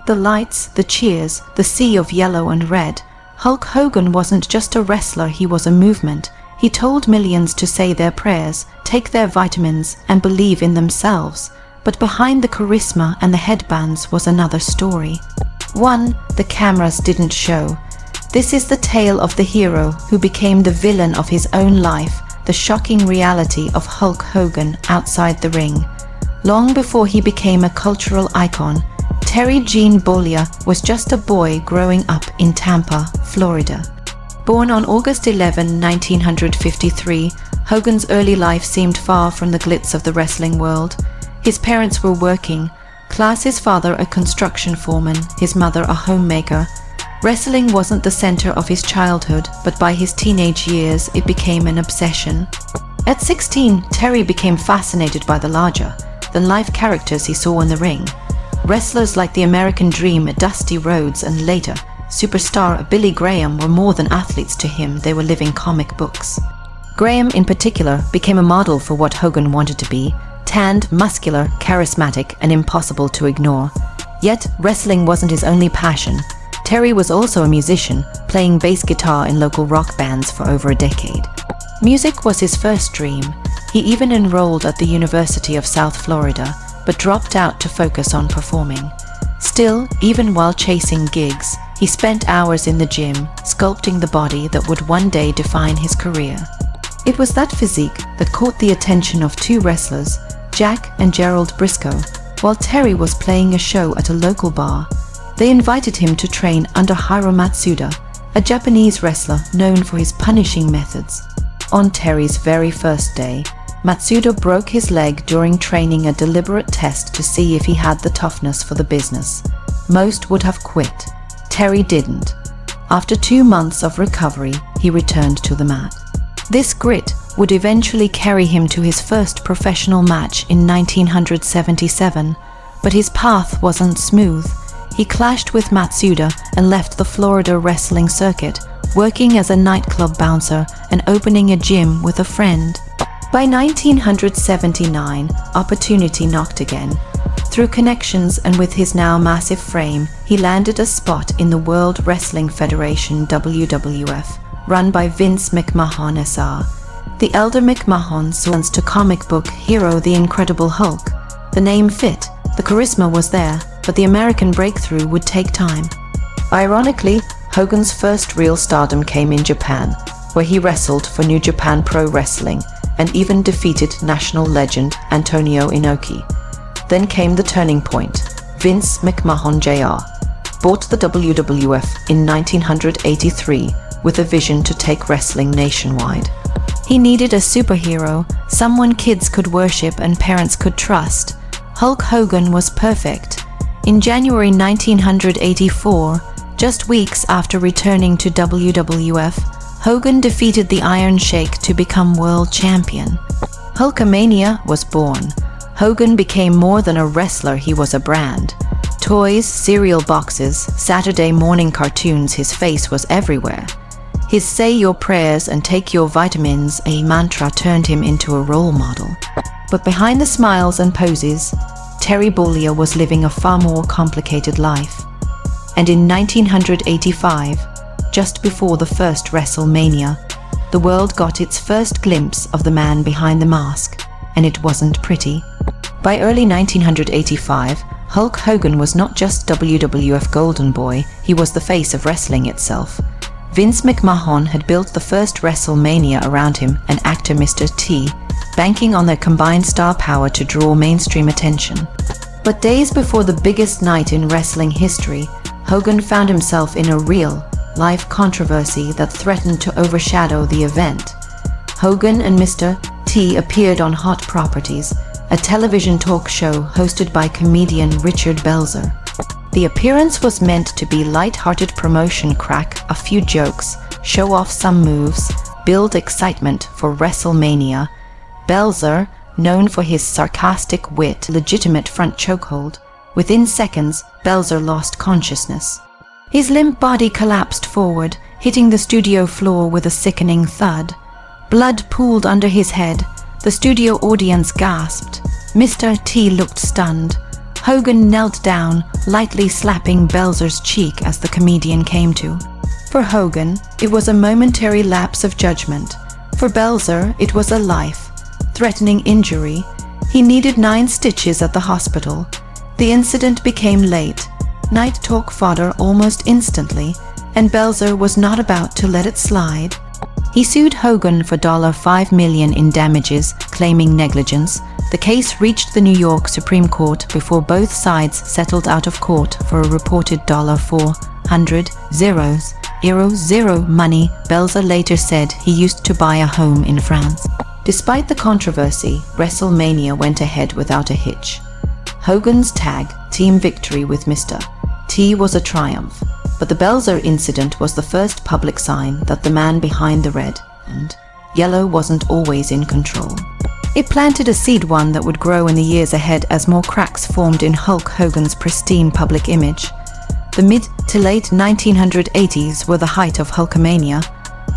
The lights, the cheers, the sea of yellow and red. Hulk Hogan wasn't just a wrestler, he was a movement. He told millions to say their prayers, take their vitamins, and believe in themselves. But behind the charisma and the headbands was another story. One the cameras didn't show. This is the tale of the hero who became the villain of his own life, the shocking reality of Hulk Hogan outside the ring. Long before he became a cultural icon, Terry Gene Bollea was just a boy growing up in Tampa, Florida. Born on August 11, 1953, Hogan's early life seemed far from the glitz of the wrestling world. His parents were working, his father a construction foreman, his mother a homemaker. Wrestling wasn't the center of his childhood, but by his teenage years it became an obsession. At 16, Terry became fascinated by the larger-than-life characters he saw in the ring. Wrestlers like the American Dream, Dusty Rhodes, and later, superstar Billy Graham were more than athletes to him, they were living comic books. Graham in particular became a model for what Hogan wanted to be: tanned, muscular, charismatic, and impossible to ignore. Yet, wrestling wasn't his only passion. Terry was also a musician, playing bass guitar in local rock bands for over a decade. Music was his first dream. He even enrolled at the University of South Florida, but dropped out to focus on performing. Still, even while chasing gigs, he spent hours in the gym, sculpting the body that would one day define his career. It was that physique that caught the attention of two wrestlers, Jack and Gerald Briscoe. While Terry was playing a show at a local bar, they invited him to train under Hiro Matsuda, a Japanese wrestler known for his punishing methods. On Terry's very first day, Matsuda broke his leg during training, a deliberate test to see if he had the toughness for the business. Most would have quit. Terry didn't. After 2 months of recovery, he returned to the mat. This grit would eventually carry him to his first professional match in 1977, but his path wasn't smooth. He clashed with Matsuda and left the Florida wrestling circuit, working as a nightclub bouncer and opening a gym with a friend. By 1979, opportunity knocked again. Through connections and with his now massive frame, he landed a spot in the World Wrestling Federation (WWF), run by Vince McMahon Sr. The elder McMahon sons to comic book hero the Incredible Hulk. The name fit, the charisma was there, but the American breakthrough would take time. Ironically, Hogan's first real stardom came in Japan, where he wrestled for New Japan Pro Wrestling and even defeated national legend Antonio Inoki. Then came the turning point. Vince McMahon Jr. bought the WWF in 1983 with a vision to take wrestling nationwide. He needed a superhero, someone kids could worship and parents could trust. Hulk Hogan was perfect. In January 1984, just weeks after returning to WWF, Hogan defeated the Iron Sheik to become world champion. Hulkamania was born. Hogan became more than a wrestler, he was a brand. Toys, cereal boxes, Saturday morning cartoons, his face was everywhere. His "say your prayers and take your vitamins" a mantra turned him into a role model. But behind the smiles and poses, Terry Bollea was living a far more complicated life. And in 1985, just before the first WrestleMania, the world got its first glimpse of the man behind the mask, and it wasn't pretty. By early 1985, Hulk Hogan was not just WWF Golden Boy, he was the face of wrestling itself. Vince McMahon had built the first WrestleMania around him and actor Mr. T, banking on their combined star power to draw mainstream attention. But days before the biggest night in wrestling history, Hogan found himself in a real-life controversy that threatened to overshadow the event. Hogan and Mr. T appeared on Hot Properties, a television talk show hosted by comedian Richard Belzer. The appearance was meant to be light-hearted promotion, crack a few jokes, show off some moves, build excitement for WrestleMania. Belzer, known for his sarcastic wit, legitimate front chokehold. Within seconds, Belzer lost consciousness. His limp body collapsed forward, hitting the studio floor with a sickening thud. Blood pooled under his head. The studio audience gasped. Mr. T looked stunned. Hogan knelt down, lightly slapping Belzer's cheek as the comedian came to. For Hogan, it was a momentary lapse of judgment. For Belzer, it was a life-threatening injury. He needed 9 stitches at the hospital. The incident became late, night talk fodder almost instantly, and Belzer was not about to let it slide. He sued Hogan for $5 million in damages, claiming negligence. The case reached the New York Supreme Court before both sides settled out of court for a reported $400,000 money. Belzer later said he used to buy a home in France. Despite the controversy, WrestleMania went ahead without a hitch. Hogan's tag team victory with Mr. T was a triumph, but the Belzer incident was the first public sign that the man behind the red and yellow wasn't always in control. It planted a seed, one that would grow in the years ahead as more cracks formed in Hulk Hogan's pristine public image. The mid to late 1980s were the height of Hulkamania.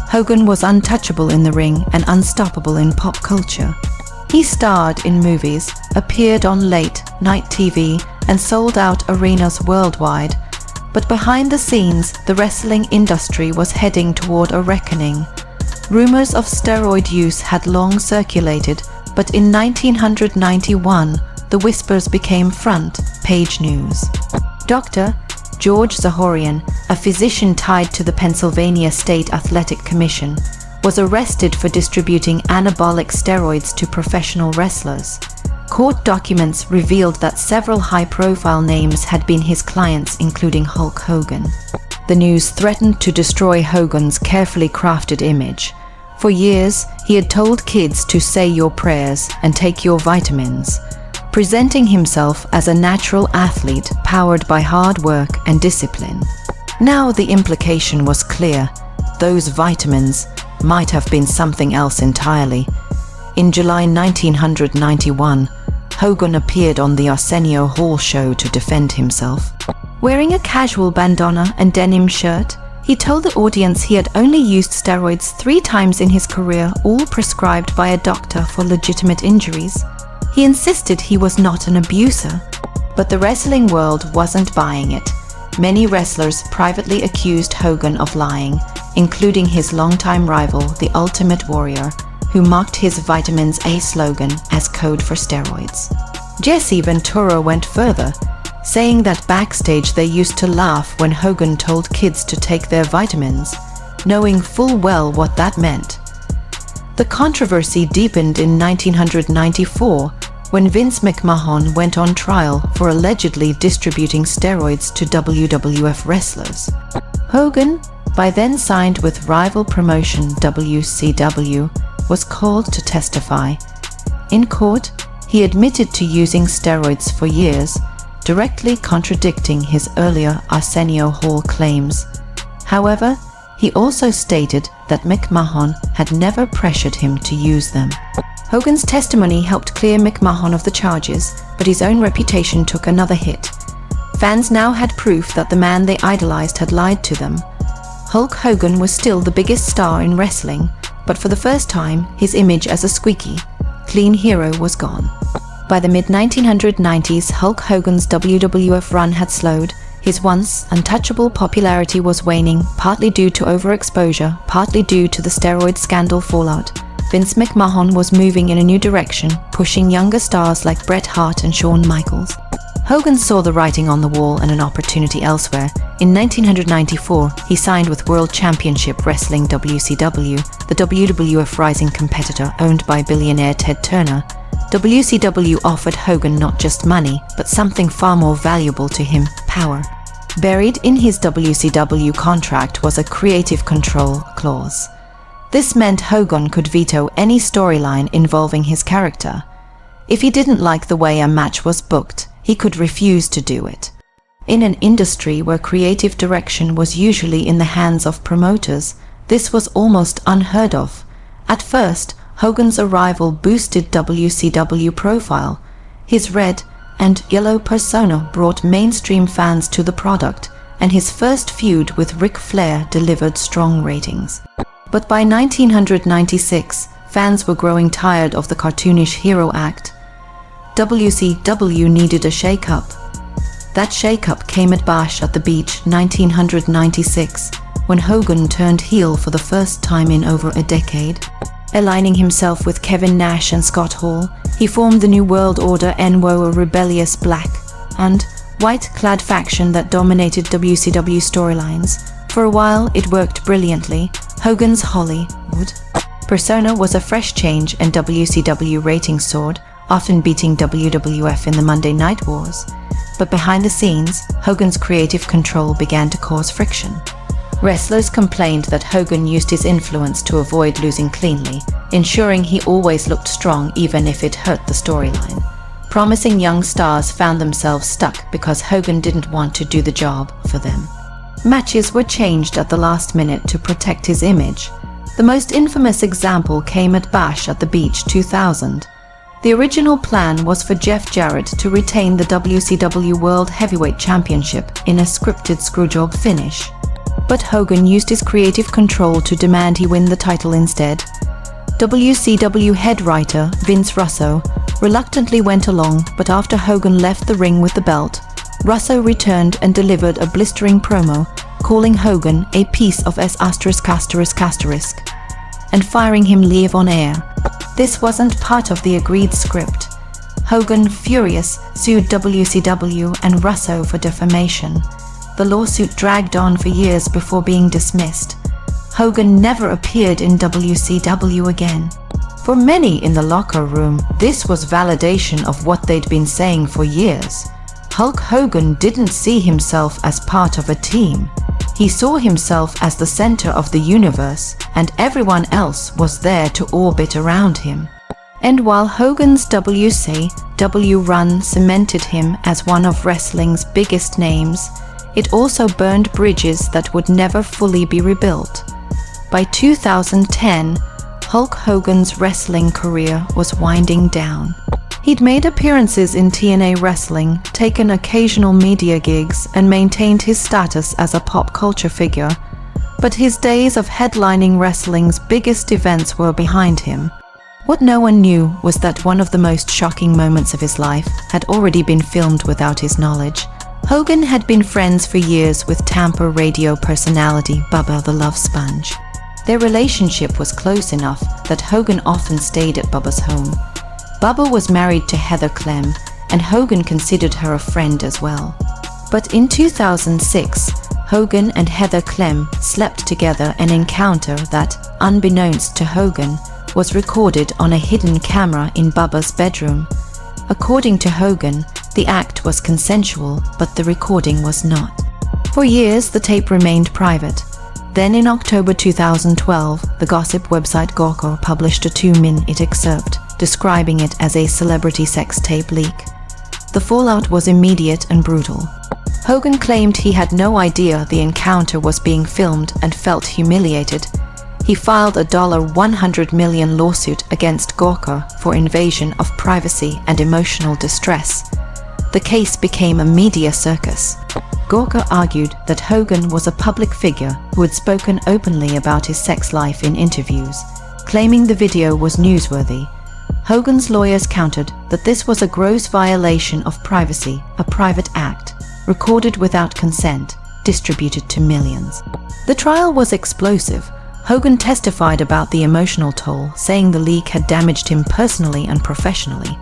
Hogan was untouchable in the ring and unstoppable in pop culture. He starred in movies, appeared on late-night TV, and sold out arenas worldwide. But behind the scenes, the wrestling industry was heading toward a reckoning. Rumors of steroid use had long circulated, but in 1991, the whispers became front-page news. Dr. George Zahorian, a physician tied to the Pennsylvania State Athletic Commission, was arrested for distributing anabolic steroids to professional wrestlers. Court documents revealed that several high-profile names had been his clients, including Hulk Hogan. The news threatened to destroy Hogan's carefully crafted image. For years, he had told kids to say your prayers and take your vitamins, presenting himself as a natural athlete powered by hard work and discipline. Now the implication was clear. Those vitamins might have been something else entirely. In July 1991, Hogan appeared on the Arsenio Hall show to defend himself. Wearing a casual bandana and denim shirt, he told the audience he had only used steroids 3 times in his career, all prescribed by a doctor for legitimate injuries. He insisted he was not an abuser. But the wrestling world wasn't buying it. Many wrestlers privately accused Hogan of lying, including his longtime rival, the Ultimate Warrior, who mocked his Vitamins A slogan as code for steroids. Jesse Ventura went further, saying that backstage they used to laugh when Hogan told kids to take their vitamins, knowing full well what that meant. The controversy deepened in 1994 when Vince McMahon went on trial for allegedly distributing steroids to WWF wrestlers. Hogan, by then signed with rival promotion WCW, was called to testify. In court, he admitted to using steroids for years, directly contradicting his earlier Arsenio Hall claims. However, he also stated that McMahon had never pressured him to use them. Hogan's testimony helped clear McMahon of the charges, but his own reputation took another hit. Fans now had proof that the man they idolized had lied to them. Hulk Hogan was still the biggest star in wrestling, but for the first time, his image as a squeaky, clean hero was gone. By the mid-1990s, Hulk Hogan's WWF run had slowed. His once untouchable popularity was waning, partly due to overexposure, partly due to the steroid scandal fallout. Vince McMahon was moving in a new direction, pushing younger stars like Bret Hart and Shawn Michaels. Hogan saw the writing on the wall and an opportunity elsewhere. In 1994, he signed with World Championship Wrestling WCW, the WWF rising competitor owned by billionaire Ted Turner. WCW offered Hogan not just money, but something far more valuable to him: power. Buried in his WCW contract was a creative control clause. This meant Hogan could veto any storyline involving his character. If he didn't like the way a match was booked, he could refuse to do it. In an industry where creative direction was usually in the hands of promoters, this was almost unheard of. At first, Hogan's arrival boosted WCW profile. His red and yellow persona brought mainstream fans to the product, and his first feud with Ric Flair delivered strong ratings. But by 1996, fans were growing tired of the cartoonish hero act. WCW needed a shake-up. That shake-up came at Bash at the Beach 1996, when Hogan turned heel for the first time in over a decade. Aligning himself with Kevin Nash and Scott Hall, he formed the New World Order NWO, a rebellious black and white-clad faction that dominated WCW storylines. For a while, it worked brilliantly. Hogan's Hollywood persona was a fresh change, and WCW ratings soared, often beating WWF in the Monday Night Wars. But behind the scenes, Hogan's creative control began to cause friction. Wrestlers complained that Hogan used his influence to avoid losing cleanly, ensuring he always looked strong even if it hurt the storyline. Promising young stars found themselves stuck because Hogan didn't want to do the job for them. Matches were changed at the last minute to protect his image. The most infamous example came at Bash at the Beach 2000. The original plan was for Jeff Jarrett to retain the WCW World Heavyweight Championship in a scripted screwjob finish. But Hogan used his creative control to demand he win the title instead. WCW head writer Vince Russo reluctantly went along, but after Hogan left the ring with the belt, Russo returned and delivered a blistering promo, calling Hogan a piece of S******, and firing him live on air. This wasn't part of the agreed script. Hogan, furious, sued WCW and Russo for defamation. The lawsuit dragged on for years before being dismissed. Hogan never appeared in WCW again. For many in the locker room, this was validation of what they'd been saying for years. Hulk Hogan didn't see himself as part of a team. He saw himself as the center of the universe, and everyone else was there to orbit around him. And while Hogan's WCW run cemented him as one of wrestling's biggest names, it also burned bridges that would never fully be rebuilt. By 2010, Hulk Hogan's wrestling career was winding down. He'd made appearances in TNA wrestling, taken occasional media gigs, and maintained his status as a pop culture figure. But his days of headlining wrestling's biggest events were behind him. What no one knew was that one of the most shocking moments of his life had already been filmed without his knowledge. Hogan had been friends for years with Tampa radio personality Bubba the Love Sponge. Their relationship was close enough that Hogan often stayed at Bubba's home. Bubba was married to Heather Clem, and Hogan considered her a friend as well. But in 2006, Hogan and Heather Clem slept together, an encounter that, unbeknownst to Hogan, was recorded on a hidden camera in Bubba's bedroom. According to Hogan, the act was consensual, but the recording was not. For years, the tape remained private. Then in October 2012, the gossip website Gawker published a 2-minute excerpt describing it as a celebrity sex tape leak. The fallout was immediate and brutal. Hogan claimed he had no idea the encounter was being filmed and felt humiliated. He filed a $100 million lawsuit against Gawker for invasion of privacy and emotional distress. The case became a media circus. Gawker argued that Hogan was a public figure who had spoken openly about his sex life in interviews, claiming the video was newsworthy. Hogan's lawyers countered that this was a gross violation of privacy, a private act, recorded without consent, distributed to millions. The trial was explosive. Hogan testified about the emotional toll, saying the leak had damaged him personally and professionally.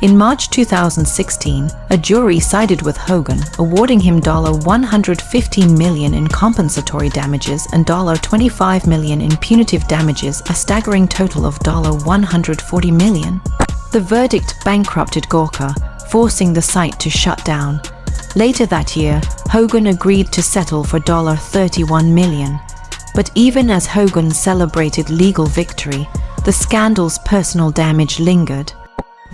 In March 2016, a jury sided with Hogan, awarding him $115 million in compensatory damages and $25 million in punitive damages, a staggering total of $140 million. The verdict bankrupted Gawker, forcing the site to shut down. Later that year, Hogan agreed to settle for $31 million. But even as Hogan celebrated legal victory, the scandal's personal damage lingered.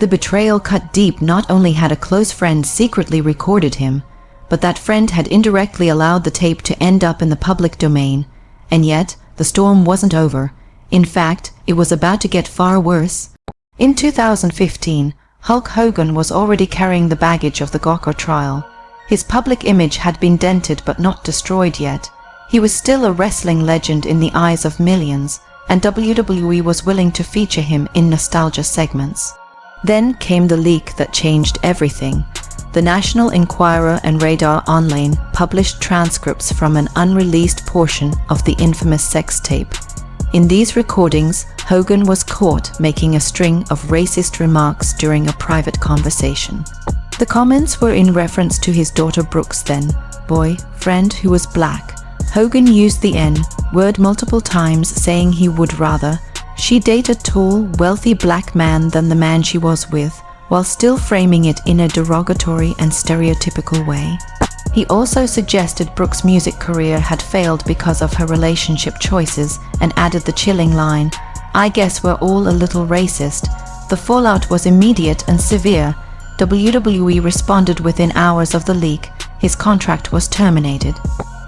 The betrayal cut deep. Not only had a close friend secretly recorded him, but that friend had indirectly allowed the tape to end up in the public domain. And yet, the storm wasn't over. In fact, it was about to get far worse. In 2015, Hulk Hogan was already carrying the baggage of the Gawker trial. His public image had been dented but not destroyed yet. He was still a wrestling legend in the eyes of millions, and WWE was willing to feature him in nostalgia segments. Then came the leak that changed everything. The National Enquirer and Radar Online published transcripts from an unreleased portion of the infamous sex tape. In these recordings, Hogan was caught making a string of racist remarks during a private conversation. The comments were in reference to his daughter Brooke's then-boyfriend who was black. Hogan used the N-word multiple times, saying he would rather she date a tall, wealthy black man than the man she was with, while still framing it in a derogatory and stereotypical way. He also suggested Brooke's music career had failed because of her relationship choices and added the chilling line, "I guess we're all a little racist." The fallout was immediate and severe. WWE responded within hours of the leak. His contract was terminated.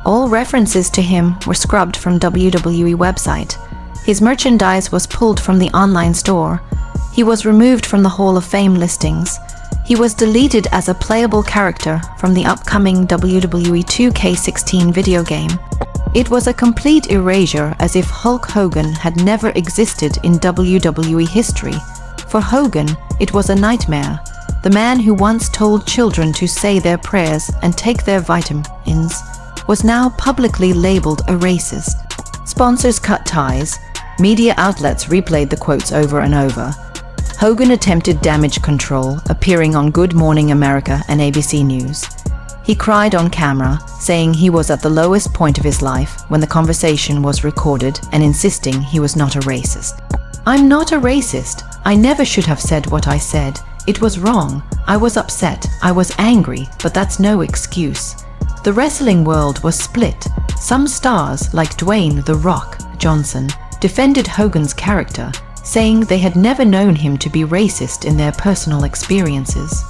All references to him were scrubbed from WWE website. His merchandise was pulled from the online store. He was removed from the Hall of Fame listings. He was deleted as a playable character from the upcoming WWE 2K16 video game. It was a complete erasure, as if Hulk Hogan had never existed in WWE history. For Hogan, it was a nightmare. The man who once told children to say their prayers and take their vitamins was now publicly labeled a racist. Sponsors cut ties. Media outlets replayed the quotes over and over. Hogan attempted damage control, appearing on Good Morning America and ABC News. He cried on camera, saying he was at the lowest point of his life when the conversation was recorded, and insisting he was not a racist. "I'm not a racist. I never should have said what I said. It was wrong. I was upset. I was angry, but that's no excuse." The wrestling world was split. Some stars, like Dwayne "The Rock" Johnson, defended Hogan's character, saying they had never known him to be racist in their personal experiences.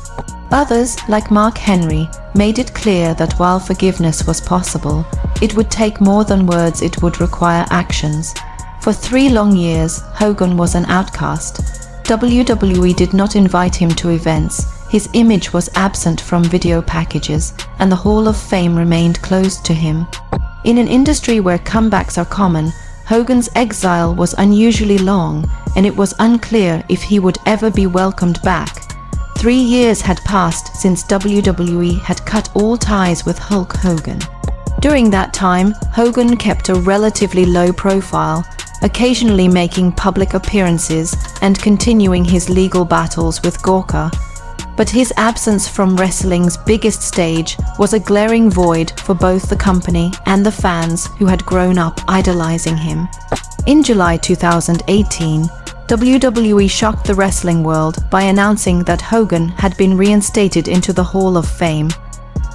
Others, like Mark Henry, made it clear that while forgiveness was possible, it would take more than words. It would require actions. For 3 long years, Hogan was an outcast. WWE did not invite him to events. His image was absent from video packages, and the Hall of Fame remained closed to him. In an industry where comebacks are common, Hogan's exile was unusually long, and it was unclear if he would ever be welcomed back. 3 years had passed since WWE had cut all ties with Hulk Hogan. During that time, Hogan kept a relatively low profile, occasionally making public appearances and continuing his legal battles with Gorka. But his absence from wrestling's biggest stage was a glaring void for both the company and the fans who had grown up idolizing him. In July 2018, WWE shocked the wrestling world by announcing that Hogan had been reinstated into the Hall of Fame.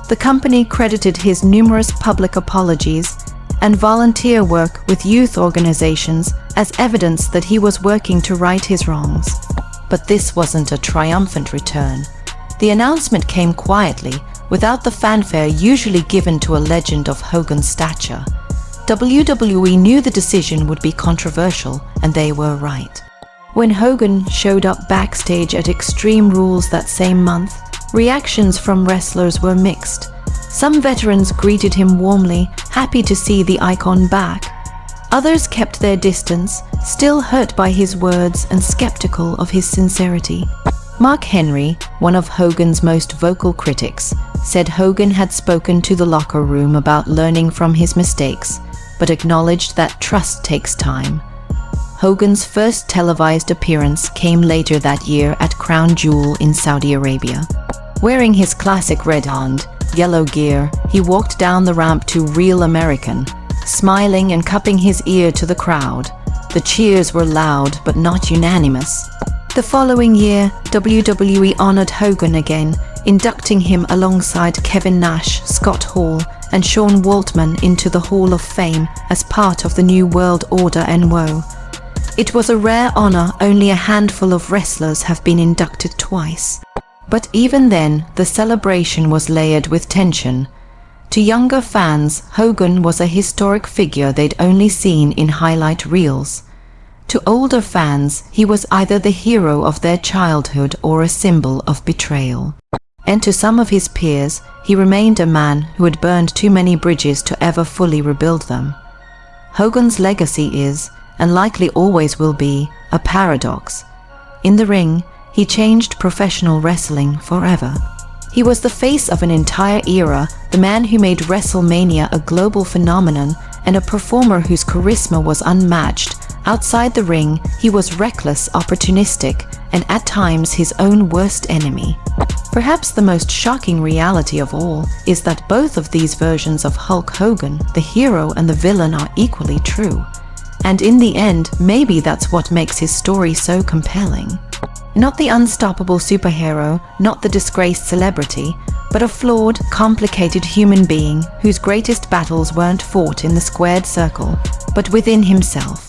The company credited his numerous public apologies and volunteer work with youth organizations as evidence that he was working to right his wrongs. But this wasn't a triumphant return. The announcement came quietly, without the fanfare usually given to a legend of Hogan's stature. WWE knew the decision would be controversial, and they were right. When Hogan showed up backstage at Extreme Rules that same month, reactions from wrestlers were mixed. Some veterans greeted him warmly, happy to see the icon back. Others kept their distance, still hurt by his words and skeptical of his sincerity. Mark Henry, one of Hogan's most vocal critics, said Hogan had spoken to the locker room about learning from his mistakes, but acknowledged that trust takes time. Hogan's first televised appearance came later that year at Crown Jewel in Saudi Arabia. Wearing his classic red and yellow gear, he walked down the ramp to Real American, smiling and cupping his ear to the crowd. The cheers were loud but not unanimous. The following year, WWE honored Hogan again, inducting him alongside Kevin Nash, Scott Hall, and Sean Waltman into the Hall of Fame as part of the New World Order NWO. It was a rare honor. Only a handful of wrestlers have been inducted twice. But even then, the celebration was layered with tension. To younger fans, Hogan was a historic figure they'd only seen in highlight reels. To older fans, he was either the hero of their childhood or a symbol of betrayal. And to some of his peers, he remained a man who had burned too many bridges to ever fully rebuild them. Hogan's legacy is, and likely always will be, a paradox. In the ring, he changed professional wrestling forever. He was the face of an entire era, the man who made WrestleMania a global phenomenon, and a performer whose charisma was unmatched. Outside the ring, he was reckless, opportunistic, and at times his own worst enemy. Perhaps the most shocking reality of all is that both of these versions of Hulk Hogan, the hero and the villain, are equally true. And in the end, maybe that's what makes his story so compelling. Not the unstoppable superhero, not the disgraced celebrity, but a flawed, complicated human being whose greatest battles weren't fought in the squared circle, but within himself.